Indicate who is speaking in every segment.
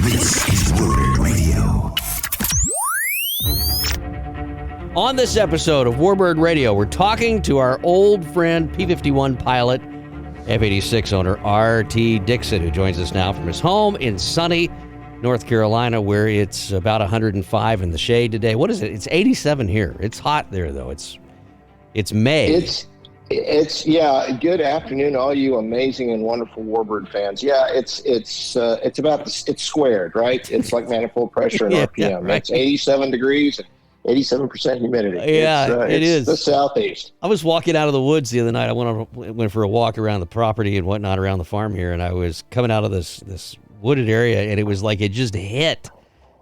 Speaker 1: This is Warbird Radio.
Speaker 2: On this episode of Warbird Radio, we're talking to our old friend, P-51 pilot, F-86 owner, R.T. Dickson, who joins us now from his home in sunny North Carolina, where it's about 105 in the shade today. What is it? It's 87 here. It's hot there, though. It's May.
Speaker 3: It's good afternoon, all you amazing and wonderful Warbird fans. Yeah, it's squared, right? It's like manifold pressure in RPM.
Speaker 2: Yeah, right.
Speaker 3: It's 87 degrees and 87% humidity.
Speaker 2: Yeah, it is.
Speaker 3: The southeast.
Speaker 2: I was walking out of the woods the other night. I went for a walk around the property and whatnot around the farm here, and I was coming out of this wooded area, and it was like it just hit.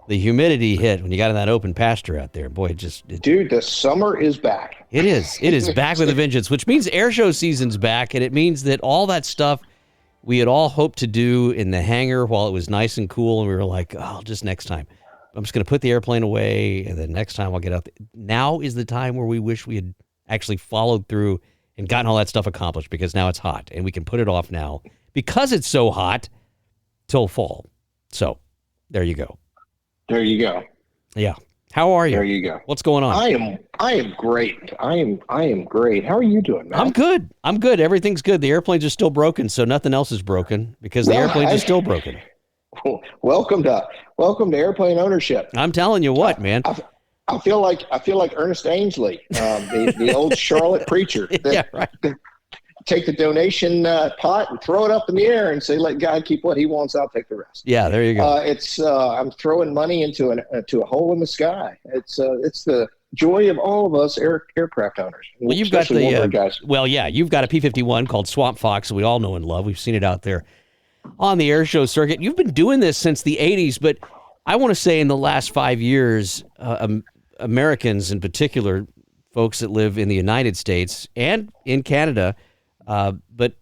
Speaker 2: The humidity hit when you got in that open pasture out there. Boy,
Speaker 3: Dude, the summer is back.
Speaker 2: It is. It is back with a vengeance, which means air show season's back, and it means that all that stuff we had all hoped to do in the hangar while it was nice and cool, and we were like, oh, just next time. I'm just going to put the airplane away, and then next time I'll get out there. Now is the time where we wish we had actually followed through and gotten all that stuff accomplished, because now it's hot, and we can put it off now because it's so hot till fall. So there you go.
Speaker 3: There you go.
Speaker 2: Yeah. How are you?
Speaker 3: There you go.
Speaker 2: What's going on?
Speaker 3: I am great. I am great. How are you doing, man?
Speaker 2: I'm good. Everything's good. The airplanes are still broken, so nothing else is broken because the airplanes are still broken.
Speaker 3: Welcome to airplane ownership.
Speaker 2: I'm telling you what, man.
Speaker 3: I feel like Ernest Ainsley, the old Charlotte preacher.
Speaker 2: Yeah, right.
Speaker 3: Take the donation pot and throw it up in the air and say, "Let God keep what He wants. I'll take the rest."
Speaker 2: Yeah, there you go.
Speaker 3: I'm throwing money into a hole in the sky. It's the joy of all of us aircraft owners.
Speaker 2: Well, you've got guys. Well, yeah, you've got a P-51 called Swamp Fox that we all know and love. We've seen it out there on the air show circuit. You've been doing this since the 80s, but I want to say in the last 5 years, Americans in particular, folks that live in the United States and in Canada, but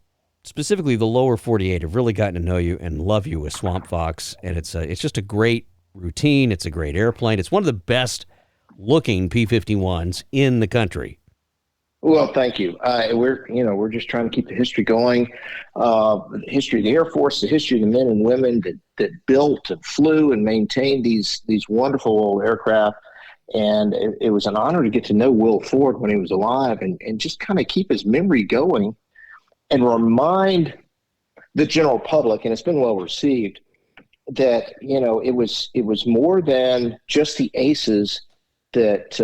Speaker 2: specifically the lower 48, have really gotten to know you and love you with Swamp Fox. And it's just a great routine. It's a great airplane. It's one of the best looking P-51s in the country.
Speaker 3: Well, thank you. We're just trying to keep the history going. The history of the Air Force, the history of the men and women that built and flew and maintained these wonderful old aircraft. And it was an honor to get to know Will Ford when he was alive and just kind of keep his memory going and remind the general public, and it's been well received, that, it was more than just the aces that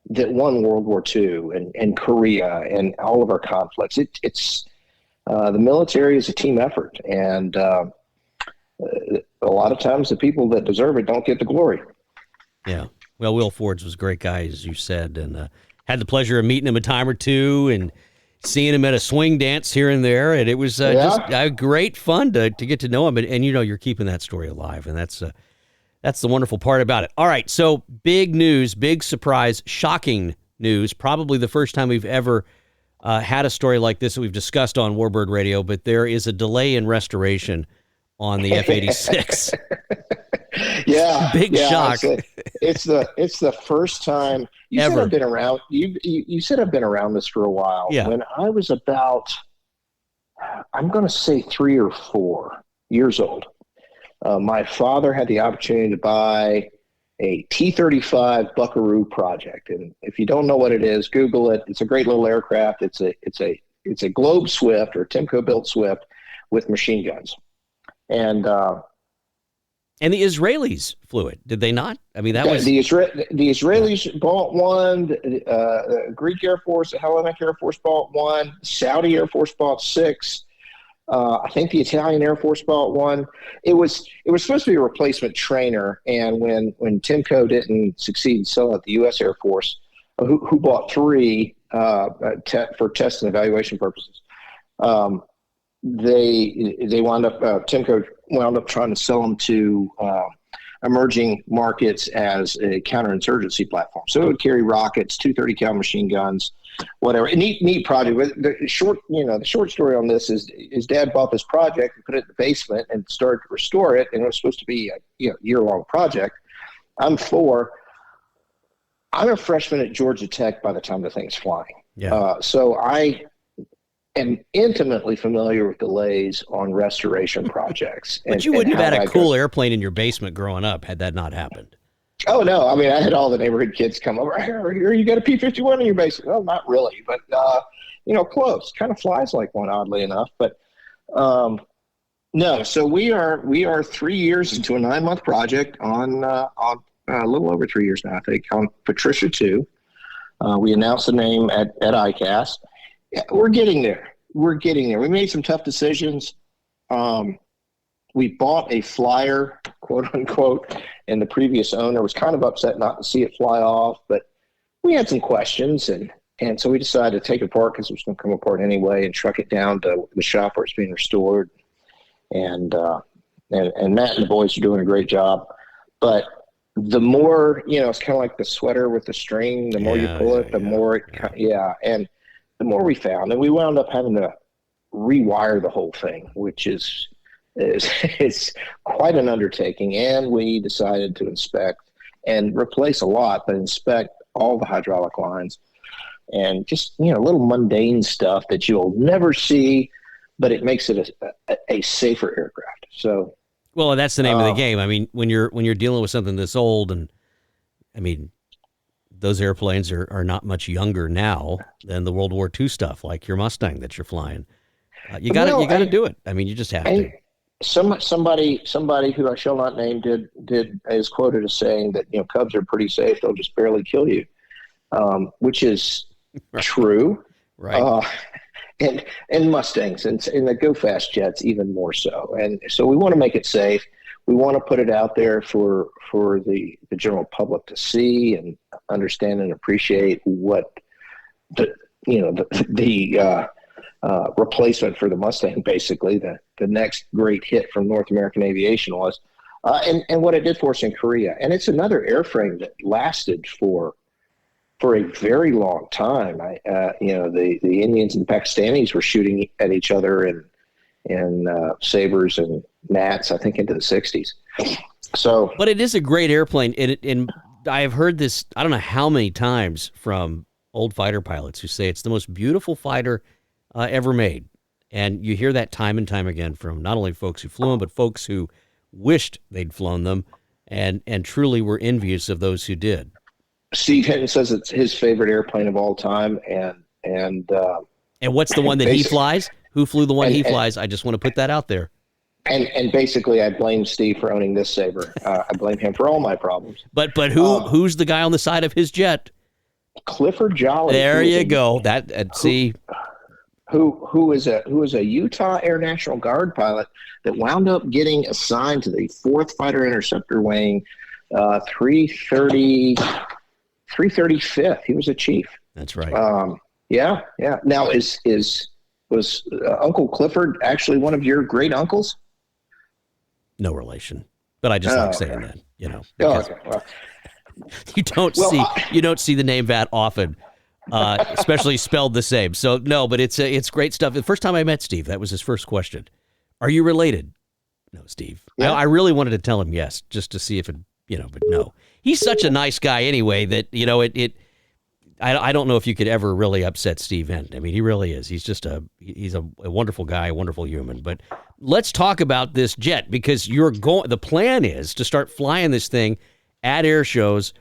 Speaker 3: won World War II and Korea and all of our conflicts. It's the military is a team effort, and a lot of times the people that deserve it don't get the glory.
Speaker 2: Yeah. Well, Will Ford's was a great guy, as you said, and had the pleasure of meeting him a time or two and seeing him at a swing dance here and there, and it was just great fun to get to know him, and you're keeping that story alive, and that's the wonderful part about it. All right, so big news, big surprise, shocking news, probably the first time we've ever had a story like this that we've discussed on Warbird Radio, but there is a delay in restoration on the F-86.
Speaker 3: Yeah,
Speaker 2: big shock.
Speaker 3: It's the first time you
Speaker 2: ever.
Speaker 3: said I've been around. You said I've been around this for a while.
Speaker 2: Yeah.
Speaker 3: When I was about, I'm going to say 3 or 4 years old, my father had the opportunity to buy a T-35 Buckaroo project, and if you don't know what it is, Google it. It's a great little aircraft. It's a Globe Swift or Timco built Swift with machine guns,
Speaker 2: And the Israelis flew it, did they not? I mean, that was
Speaker 3: the Israelis bought one. The Greek Air Force, the Hellenic Air Force bought one. Saudi Air Force bought 6. I think the Italian Air Force bought one. It was supposed to be a replacement trainer, and when Timco didn't succeed in selling it, the U.S. Air Force, who bought 3 for test and evaluation purposes, they wound up Timco wound up trying to sell them to emerging markets as a counterinsurgency platform. So it would carry rockets, 230 cal machine guns, whatever. A neat project. But the short story on this is his dad bought this project and put it in the basement and started to restore it, and it was supposed to be a year-long project. I'm 4. I'm a freshman at Georgia Tech by the time the thing's flying.
Speaker 2: Yeah.
Speaker 3: So I am intimately familiar with delays on restoration projects.
Speaker 2: But you wouldn't have had a cool airplane in your basement growing up had that not happened.
Speaker 3: Oh, no. I mean, I had all the neighborhood kids come over. Here, you got a P-51 in your basement. Well, not really, but, close. Kind of flies like one, oddly enough. But no, so we are 3 years into a 9-month project on a little over 3 years now, I think, on Patricia 2. We announced the name at ICAST. Yeah, we're getting there. We made some tough decisions. We bought a flyer, quote unquote, and the previous owner was kind of upset not to see it fly off, but we had some questions, and so we decided to take it apart because it was going to come apart anyway, and truck it down to the shop where it's being restored. And Matt and the boys are doing a great job. But the more, it's kind of like the sweater with the string. The more you pull it, the more and the more we found, and we wound up having to rewire the whole thing, which is quite an undertaking. And we decided to inspect and replace a lot, but inspect all the hydraulic lines and just, little mundane stuff that you'll never see, but it makes it a safer aircraft. So,
Speaker 2: well, that's the name of the game. I mean, when you're dealing with something this old, and I mean, those airplanes are not much younger now than the World War II stuff, like your Mustang that you're flying. You got to do it. I mean, you just have to.
Speaker 3: Somebody who I shall not name is quoted as saying that Cubs are pretty safe; they'll just barely kill you, which is true.
Speaker 2: Right.
Speaker 3: And Mustangs and the go fast jets even more so. And so we want to make it safe. We want to put it out there for the general public to see and understand and appreciate what the replacement for the Mustang, basically the next great hit from North American aviation was, and what it did for us in Korea. And it's another airframe that lasted for a very long time. The Indians and the Pakistanis were shooting at each other in Sabres and Nats, I think, into the 60s. So,
Speaker 2: but it is a great airplane. And I've heard this, I don't know how many times, from old fighter pilots who say it's the most beautiful fighter ever made. And you hear that time and time again from not only folks who flew them, but folks who wished they'd flown them and truly were envious of those who did.
Speaker 3: Steve Hinton says it's his favorite airplane of all time, and
Speaker 2: what's the one that he flies? Who flew the one he flies? I just want to put that out there.
Speaker 3: And basically, I blame Steve for owning this Sabre. I blame him for all my problems.
Speaker 2: But who's the guy on the side of his jet?
Speaker 3: Clifford Jolly.
Speaker 2: There you go. See.
Speaker 3: Who is a Utah Air National Guard pilot that wound up getting assigned to the 4th Fighter Interceptor Wing, 335th. He was a chief.
Speaker 2: That's right.
Speaker 3: Yeah. Now, was Uncle Clifford actually one of your great uncles?
Speaker 2: No relation, but I just like saying that.
Speaker 3: Okay. Well,
Speaker 2: you don't see the name that often, especially spelled the same. So no, but it's great stuff. The first time I met Steve, that was his first question. Are you related? No, Steve. Yeah. I really wanted to tell him yes, just to see if it, but no. He's such a nice guy anyway that, I don't know if you could ever really upset Steve Hinton. I mean, he really is. He's just he's a wonderful guy, a wonderful human. But let's talk about this jet, because the plan is to start flying this thing at air shows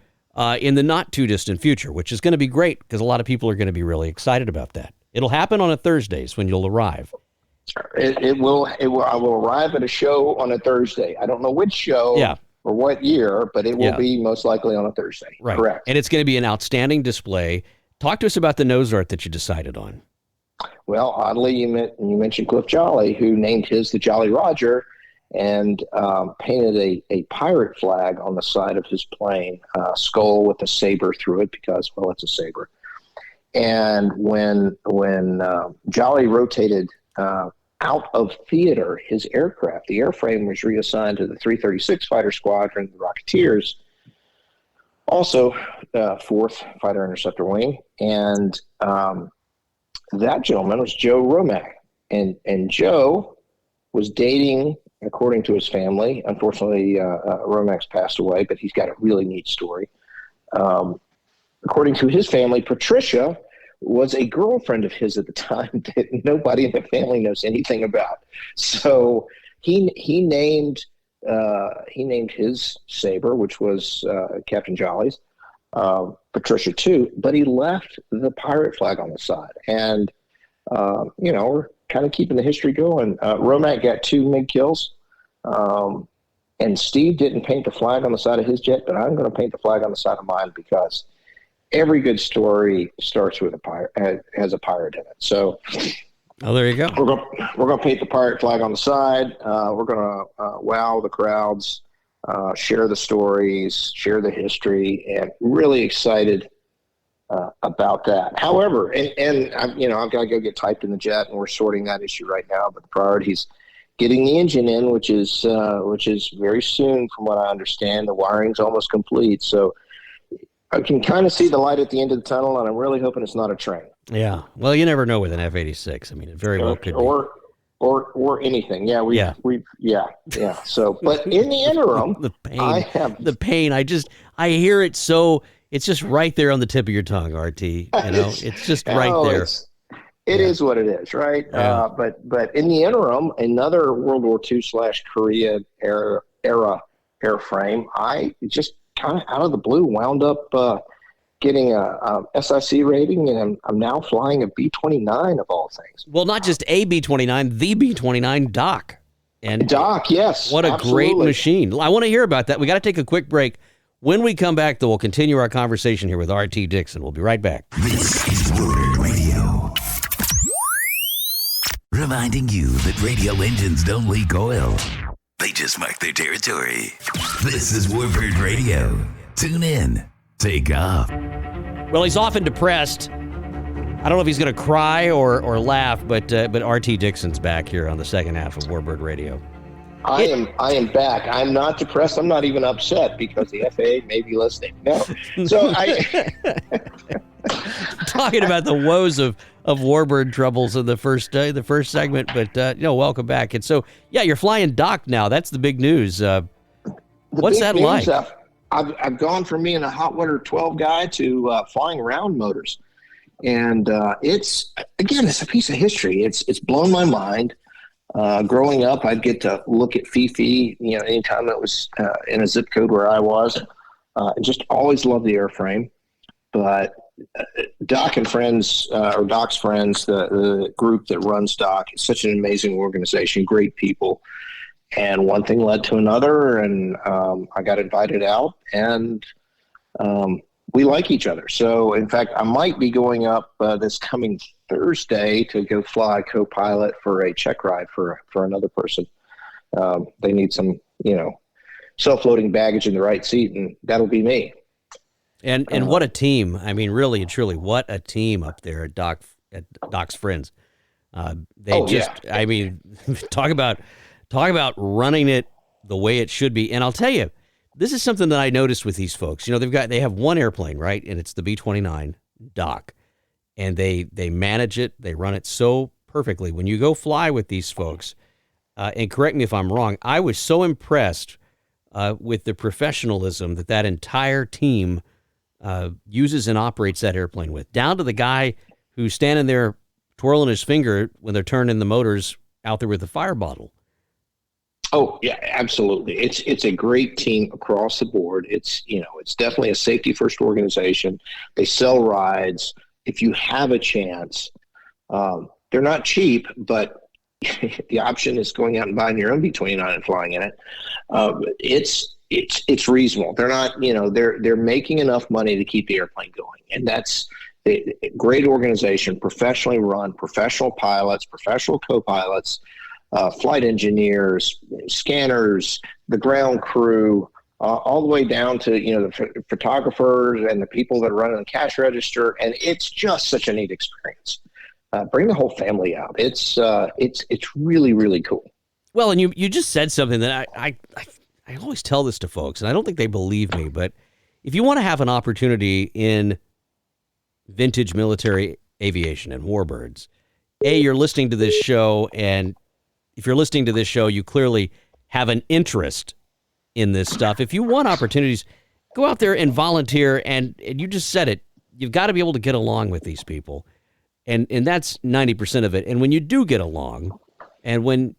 Speaker 2: in the not too distant future, which is going to be great because a lot of people are going to be really excited about that. It'll happen on a Thursdays when you'll arrive.
Speaker 3: It will. I will arrive at a show on a Thursday. I don't know which show. Yeah. Or what year, but it will be most likely on a Thursday.
Speaker 2: Right.
Speaker 3: Correct.
Speaker 2: And it's going to be an outstanding display. Talk to us about the nose art that you decided on.
Speaker 3: Well, oddly, you mentioned Cliff Jolly, who named his the Jolly Roger, and painted a pirate flag on the side of his plane, a skull with a saber through it because, well, it's a saber. And when Jolly rotated out of theater, his aircraft, the airframe was reassigned to the 336 Fighter Squadron, the Rocketeers, also 4th Fighter Interceptor Wing. And that gentleman was Joe Romack. And Joe was dating, according to his family, unfortunately, Romack's passed away, but he's got a really neat story. According to his family, Patricia was a girlfriend of his at the time that nobody in the family knows anything about. So he named his saber, which was Captain Jolly's, Patricia too, but he left the pirate flag on the side. And we're kind of keeping the history going. Romac got 2 MiG kills. And Steve didn't paint the flag on the side of his jet, but I'm going to paint the flag on the side of mine because every good story starts with has a pirate in it. So,
Speaker 2: there you go.
Speaker 3: We're going to paint the pirate flag on the side. We're going to wow the crowds, share the stories, share the history, and really excited about that. However, and I've got to go get typed in the jet, and we're sorting that issue right now. But the priority is getting the engine in, which is very soon, from what I understand. The wiring's almost complete, so I can kind of see the light at the end of the tunnel, and I'm really hoping it's not a train.
Speaker 2: Yeah. Well, you never know with an F-86. I mean, it very well could be.
Speaker 3: Or anything. Yeah. Yeah. So, but in the interim,
Speaker 2: the pain. I hear it so. It's just right there on the tip of your tongue, RT. It's just right there.
Speaker 3: It is what it is, right?
Speaker 2: Yeah.
Speaker 3: But in the interim, another World War II / Korea era airframe, I just kind of out of the blue wound up getting a SIC rating, and I'm now flying a B-29 of all things.
Speaker 2: Well, not just a B-29, the B-29 Doc. And
Speaker 3: Doc, yes.
Speaker 2: What a
Speaker 3: absolutely.
Speaker 2: great machine. I want to hear about that. We got to take a quick break. When we come back, though, we'll continue our conversation here with RT Dickson. We'll be right back.
Speaker 1: This is Warbird Radio. Reminding you that radio engines don't leak oil. They just mark their territory. This is Warbird Radio. Tune in. Take off.
Speaker 2: Well, he's often depressed. I don't know if he's going to cry or laugh, but RT Dickson's back here on the second half of Warbird Radio.
Speaker 3: I am back. I'm not depressed. I'm not even upset because the FAA may be listening. No. So
Speaker 2: talking about the woes of Warbird troubles in the first segment, but welcome back. And so, yeah, you're flying Doc now. That's the big news. What's that like?
Speaker 3: I've gone from being a hot water 12 guy to flying round motors, and it's a piece of history. It's blown my mind. Growing up, I'd get to look at Fifi, anytime it was in a zip code where I was. Just always loved the airframe. But Doc and friends, or Doc's friends, the group that runs Doc, is such an amazing organization, great people. And one thing led to another, and I got invited out, and we like each other. So, in fact, I might be going up this coming Thursday to go fly co-pilot for a check ride for another person. They need some, self-loading baggage in the right seat, and that'll be me.
Speaker 2: And what a team! I mean, really and truly, what a team up there at Doc's friends. I mean, talk about running it the way it should be. And I'll tell you, this is something that I noticed with these folks. They have one airplane, right? And it's the B-29 Doc. And they manage it. They run it so perfectly. When you go fly with these folks, and correct me if I'm wrong, I was so impressed with the professionalism that entire team uses and operates that airplane with, down to the guy who's standing there twirling his finger when they're turning the motors out there with the fire bottle.
Speaker 3: Oh yeah, absolutely. It's a great team across the board. It's definitely a safety first organization. They sell rides. If you have a chance, they're not cheap, but the option is going out and buying your own B-29 and flying in it. It's reasonable. They're not, they're making enough money to keep the airplane going, and that's a great organization, professionally run, professional pilots, professional co-pilots, flight engineers, scanners, the ground crew, all the way down to the photographers and the people that are running the cash register, and it's just such a neat experience. Bring the whole family out. It's really, really cool.
Speaker 2: Well, and you just said something that I always tell this to folks, and I don't think they believe me, but if you want to have an opportunity in vintage military aviation and warbirds, you're listening to this show, and if you're listening to this show, you clearly have an interest in this stuff. If you want opportunities, go out there and volunteer, and you just said it, you've got to be able to get along with these people. And that's 90% of it. And when you do get along, and when,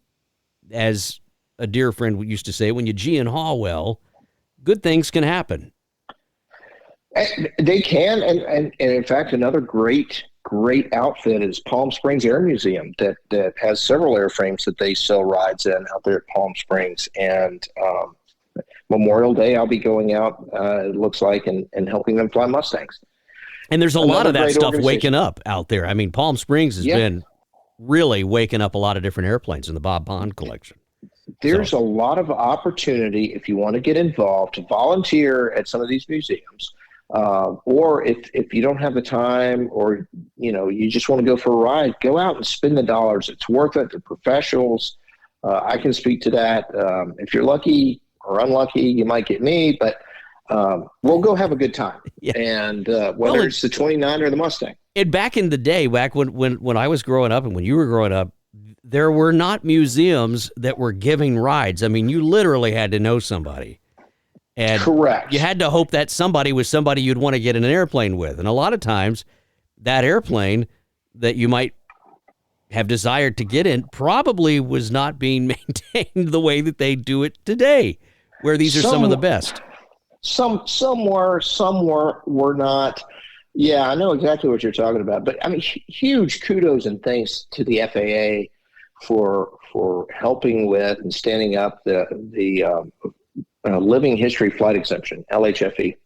Speaker 2: as a dear friend used to say, when you G and haw well, good things can happen.
Speaker 3: They can. And in fact, another great outfit is Palm Springs Air Museum that has several airframes that they sell rides in out there at Palm Springs. And Memorial Day, I'll be going out, it looks like, and helping them fly Mustangs.
Speaker 2: And there's a lot of that stuff waking up out there. I mean, Palm Springs has been really waking up a lot of different airplanes in the Bob Bond collection.
Speaker 3: There's a lot of opportunity if you want to get involved to volunteer at some of these museums, or if you don't have the time, or you just want to go for a ride, go out and spend the dollars. It's worth it. They're professionals. I can speak to that. If you're lucky or unlucky, you might get me, but we'll go have a good time. Yeah. And whether it's the 29 or the Mustang.
Speaker 2: And back in the day, back when I was growing up and when you were growing up, there were not museums that were giving rides. I mean, you literally had to know somebody. And
Speaker 3: correct.
Speaker 2: You had to hope that somebody was somebody you'd want to get in an airplane with. And a lot of times, that airplane that you might have desired to get in probably was not being maintained the way that they do it today, where these are some of the best. Some
Speaker 3: were not. Yeah, I know exactly what you're talking about. But I mean, huge kudos and thanks to the FAA for helping with and standing up the Living History Flight Exemption, LHFE,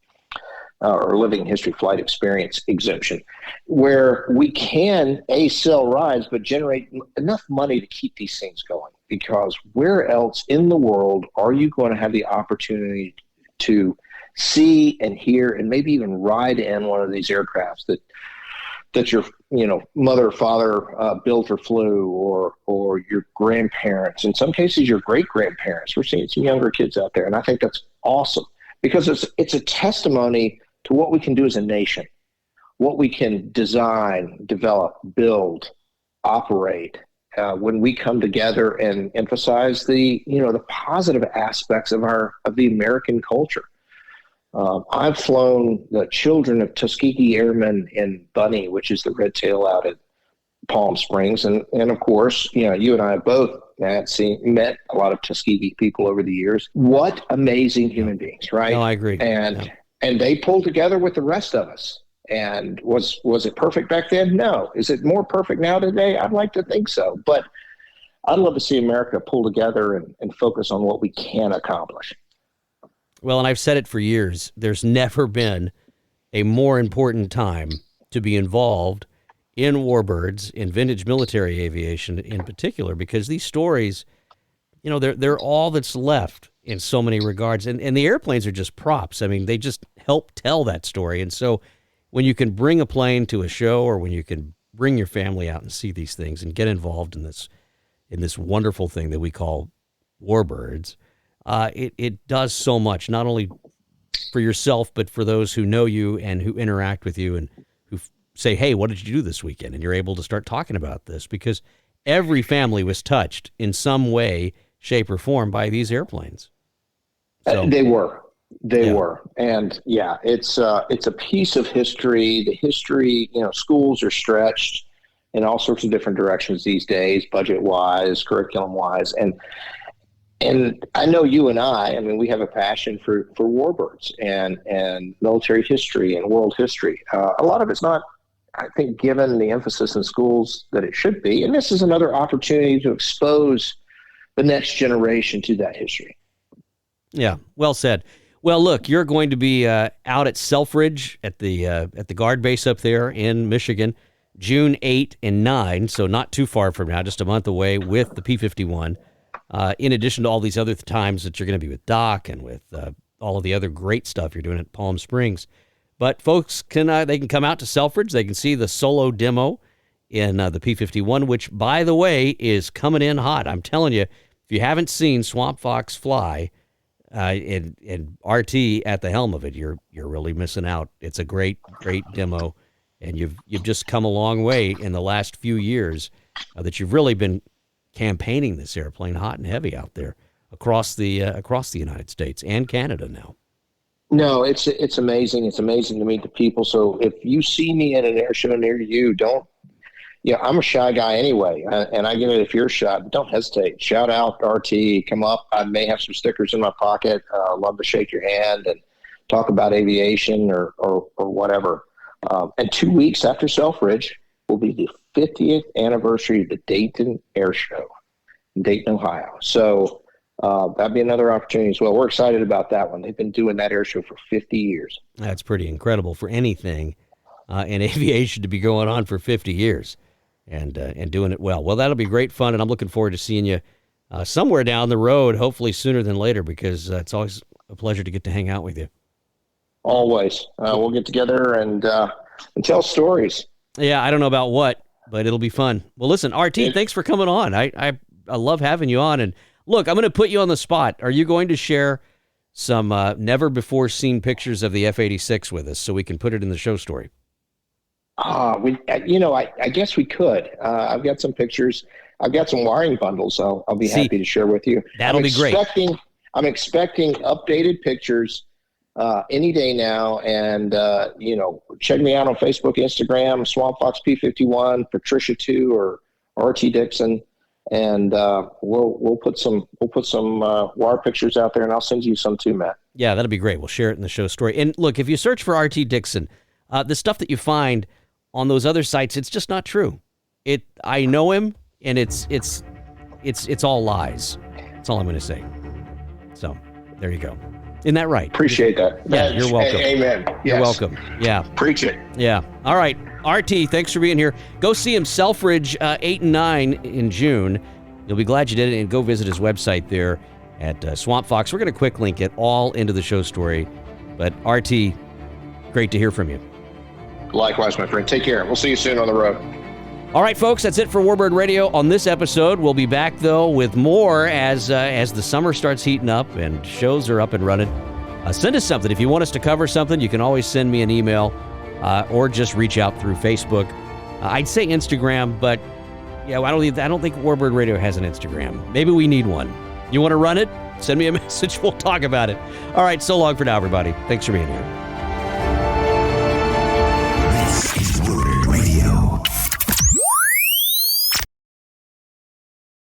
Speaker 3: or Living History Flight Experience Exemption, where we can sell rides but generate enough money to keep these things going. Because where else in the world are you going to have the opportunity to see and hear and maybe even ride in one of these aircrafts that your mother or father built or flew, or your grandparents, in some cases your great grandparents. We're seeing some younger kids out there, and I think that's awesome because it's a testimony to what we can do as a nation, what we can design, develop, build, operate when we come together and emphasize the positive aspects of the American culture. I've flown the children of Tuskegee Airmen in Bunny, which is the red tail out at Palm Springs. And of course, you and I have both met a lot of Tuskegee people over the years. What amazing human beings, right?
Speaker 2: No, I agree.
Speaker 3: And they pulled together with the rest of us. And was it perfect back then? No. Is it more perfect now today? I'd like to think so. But I'd love to see America pull together and focus on what we can accomplish.
Speaker 2: Well, and I've said it for years, there's never been a more important time to be involved in warbirds, in vintage military aviation in particular, because these stories, they're all that's left in so many regards. And the airplanes are just props. I mean, they just help tell that story. And so when you can bring a plane to a show, or when you can bring your family out and see these things and get involved in this wonderful thing that we call warbirds, it does so much, not only for yourself, but for those who know you and who interact with you and who say, hey, what did you do this weekend? And you're able to start talking about this because every family was touched in some way, shape, or form by these airplanes. So,
Speaker 3: they were. And it's a piece of history. The history, schools are stretched in all sorts of different directions these days, budget-wise, curriculum-wise. And I know you and I mean, we have a passion for warbirds and military history and world history. A lot of it's not, I think, given the emphasis in schools that it should be. And this is another opportunity to expose the next generation to that history.
Speaker 2: Yeah, well said. Well, look, you're going to be out at Selfridge at the guard base up there in Michigan, June 8 and 9, so not too far from now, just a month away with the P-51. In addition to all these other times that you're going to be with Doc and with all of the other great stuff you're doing at Palm Springs. But folks can come out to Selfridge. They can see the solo demo in the P-51, which, by the way, is coming in hot. I'm telling you, if you haven't seen Swamp Fox fly and RT at the helm of it, you're really missing out. It's a great demo, and you've just come a long way in the last few years that you've really been campaigning this airplane hot and heavy out there across the United States and Canada now.
Speaker 3: No, it's amazing. It's amazing to meet the people. So if you see me at an air show near you, don't. Yeah, I'm a shy guy anyway, and I get it if you're shy. But don't hesitate. Shout out RT. Come up. I may have some stickers in my pocket. Love to shake your hand and talk about aviation or whatever. And 2 weeks after Selfridge will be the 50th anniversary of the Dayton Air Show in Dayton, Ohio. So that'd be another opportunity as well. We're excited about that one. They've been doing that air show for 50 years. That's
Speaker 2: pretty incredible for anything in aviation to be going on for 50 years. And doing it well. Well, that'll be great fun, and I'm looking forward to seeing you somewhere down the road, hopefully sooner than later, because it's always a pleasure to get to hang out with you.
Speaker 3: Always. We'll get together and tell stories.
Speaker 2: Yeah, I don't know about what, but it'll be fun. Well, listen, RT, thanks for coming on. I love having you on. And look, I'm going to put you on the spot. Are you going to share some never-before-seen pictures of the F-86 with us so we can put it in the show story?
Speaker 3: I guess we could. I've got some pictures. I've got some wiring bundles. I'll be happy to share with you.
Speaker 2: That'll be great.
Speaker 3: I'm expecting updated pictures any day now. And, check me out on Facebook, Instagram, Swamp Fox P51, Patricia 2 or RT Dickson. And we'll put some wire pictures out there, and I'll send you some too, Matt.
Speaker 2: Yeah, that'll be great. We'll share it in the show story. And look, if you search for RT Dickson, the stuff that you find on those other sites, it's just not true. I know him, and it's all lies. That's all I'm going to say. So there you go. Isn't that right?
Speaker 3: Appreciate that.
Speaker 2: Yeah, you're welcome.
Speaker 3: Amen. Yes.
Speaker 2: You're welcome. Yeah.
Speaker 3: Preach it.
Speaker 2: Yeah. All right. RT, thanks for being here. Go see him Selfridge 8 and 9 in June. You'll be glad you did it, and go visit his website there at Swamp Fox. We're going to quick link it all into the show story. But RT, great to hear from you.
Speaker 3: Likewise, my friend. Take care. We'll see you soon on the road.
Speaker 2: All right, folks, that's it for Warbird Radio on this episode. We'll be back, though, with more as the summer starts heating up and shows are up and running. Send us something. If you want us to cover something, you can always send me an email or just reach out through Facebook. I'd say Instagram, but yeah, I don't think Warbird Radio has an Instagram. Maybe we need one. You want to run it? Send me a message. We'll talk about it. All right, so long for now, everybody. Thanks for being here.